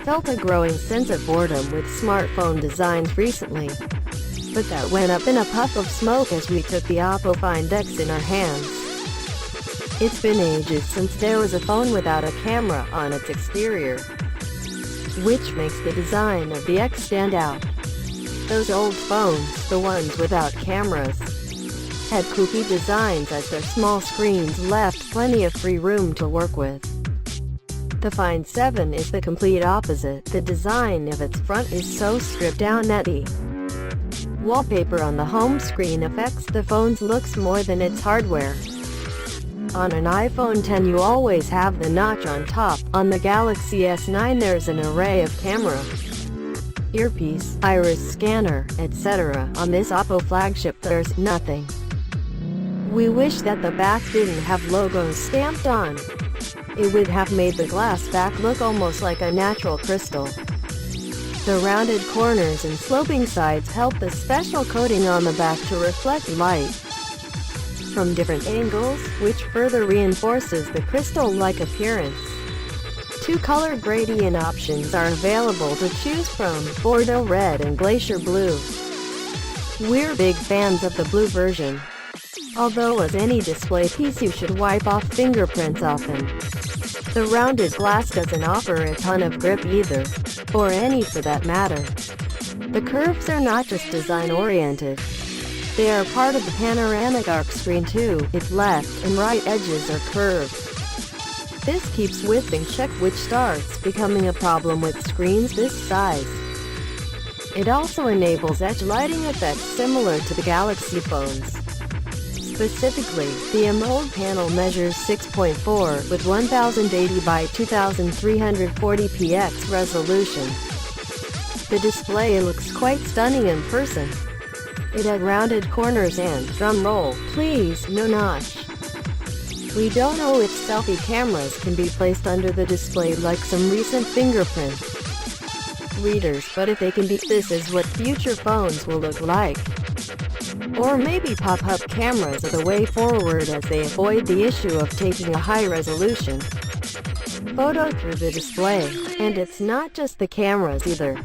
felt a growing sense of boredom with smartphone designs recently. But that went up in a puff of smoke as we took the Oppo Find X in our hands. It's been ages since there was a phone without a camera on its exterior, which makes the design of the X stand out. Those old phones, the ones without cameras, had kooky designs as their small screens left plenty of free room to work with. The Find 7 is the complete opposite. The design of its front is so stripped down that the wallpaper on the home screen affects the phone's looks more than its hardware. On an iPhone X you always have the notch on top. On the Galaxy S9 there's an array of camera, earpiece, iris scanner, etc. On this Oppo flagship there's nothing. We wish that the back didn't have logos stamped on. It would have made the glass back look almost like a natural crystal. The rounded corners and sloping sides help the special coating on the back to reflect light from different angles, which further reinforces the crystal-like appearance. Two color gradient options are available to choose from: Bordeaux red and Glacier blue. We're big fans of the blue version, although as any display piece you should wipe off fingerprints often. The rounded glass doesn't offer a ton of grip either, or any for that matter. The curves are not just design-oriented. They are part of the panoramic arc screen too. Its left and right edges are curved. This keeps width in check, which starts becoming a problem with screens this size. It also enables edge lighting effects similar to the Galaxy phones. Specifically, the AMOLED panel measures 6.4 with 1080 by 2340 px resolution. The display looks quite stunning in person. It had rounded corners and, drumroll, please, no notch. We don't know if selfie cameras can be placed under the display like some recent fingerprint readers, but if they can be, this is what future phones will look like. Or maybe pop-up cameras are the way forward as they avoid the issue of taking a high-resolution photo through the display. And it's not just the cameras either.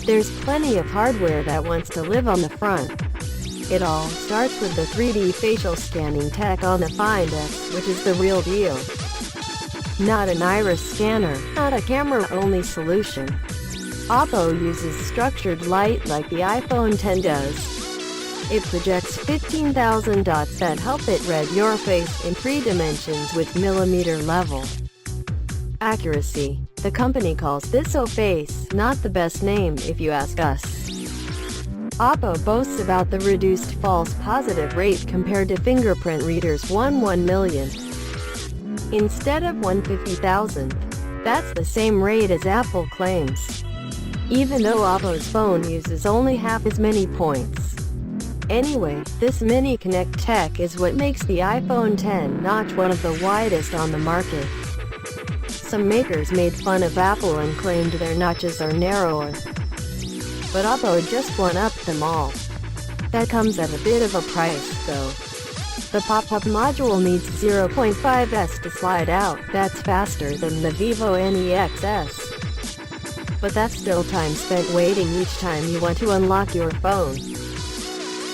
There's plenty of hardware that wants to live on the front. It all starts with the 3D facial scanning tech on the Find X, which is the real deal. Not an iris scanner, not a camera-only solution. Oppo uses structured light like the iPhone X does. It projects 15,000 dots that help it read your face in 3 dimensions with millimeter level accuracy. The company calls this O-Face, not the best name if you ask us. Oppo boasts about the reduced false positive rate compared to fingerprint readers 1 million instead of 150,000. That's the same rate as Apple claims, even though Oppo's phone uses only half as many points. Anyway, this mini Connect tech is what makes the iPhone X notch one of the widest on the market. Some makers made fun of Apple and claimed their notches are narrower, but Oppo just one-upped them all. That comes at a bit of a price, though. The pop-up module needs 0.5s to slide out. That's faster than the Vivo NEXS. But that's still time spent waiting each time you want to unlock your phone.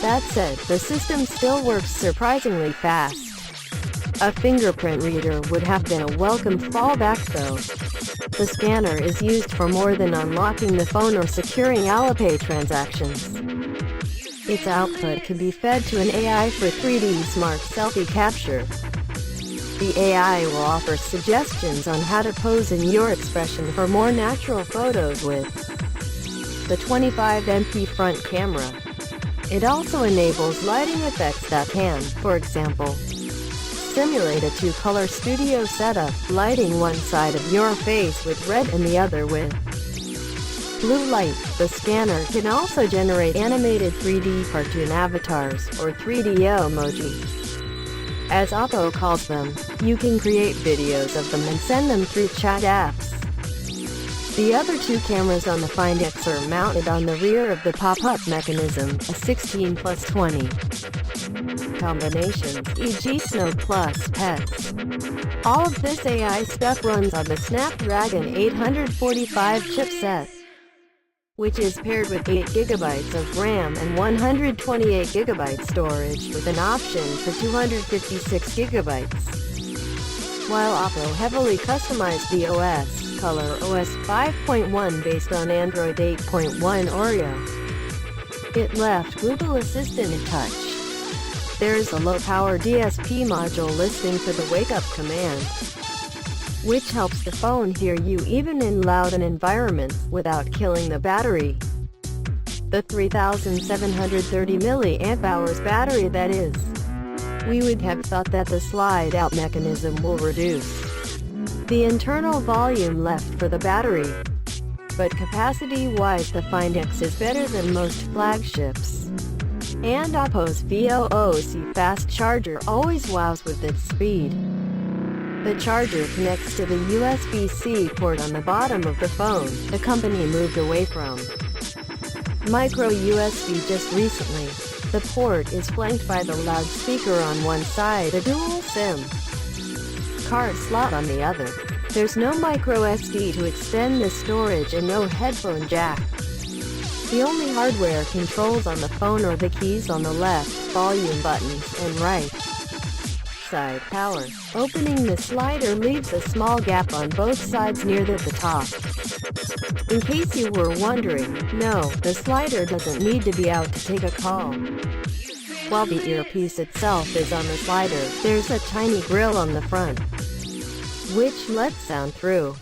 That said, the system still works surprisingly fast. A fingerprint reader would have been a welcome fallback though. The scanner is used for more than unlocking the phone or securing Alipay transactions. Its output can be fed to an AI for 3D smart selfie capture. The AI will offer suggestions on how to pose in your expression for more natural photos with the 25MP front camera. It also enables lighting effects that can, for example, simulate a 2-color studio setup, lighting one side of your face with red and the other with blue light. The scanner can also generate animated 3D cartoon avatars, or 3D emoji, as Oppo calls them. You can create videos of them and send them through chat apps. The other 2 cameras on the Find X are mounted on the rear of the pop-up mechanism, a 16+20 combinations, e.g. Snow plus Pets. All of this AI stuff runs on the Snapdragon 845 chipset, which is paired with 8GB of RAM and 128GB storage with an option for 256GB. While Oppo heavily customized the OS, Color OS 5.1 based on Android 8.1 Oreo, it left Google Assistant in touch. There's a low-power DSP module listening for the wake-up command, which helps the phone hear you even in loud environments without killing the battery. The 3730 mAh battery, that is. We would have thought that the slide-out mechanism will reduce the internal volume left for the battery. But capacity-wise, the Find X is better than most flagships. And Oppo's VOOC fast charger always wows with its speed. The charger connects to the USB-C port on the bottom of the phone. The company moved away from micro USB just recently. The port is flanked by the loudspeaker on one side, a dual SIM card slot on the other. There's no micro SD to extend the storage and no headphone jack. The only hardware controls on the phone are the keys on the left, volume buttons, and right side power. Opening the slider leaves a small gap on both sides near the top. In case you were wondering, no, the slider doesn't need to be out to take a call. While the earpiece itself is on the slider, there's a tiny grill on the front, which lets sound through.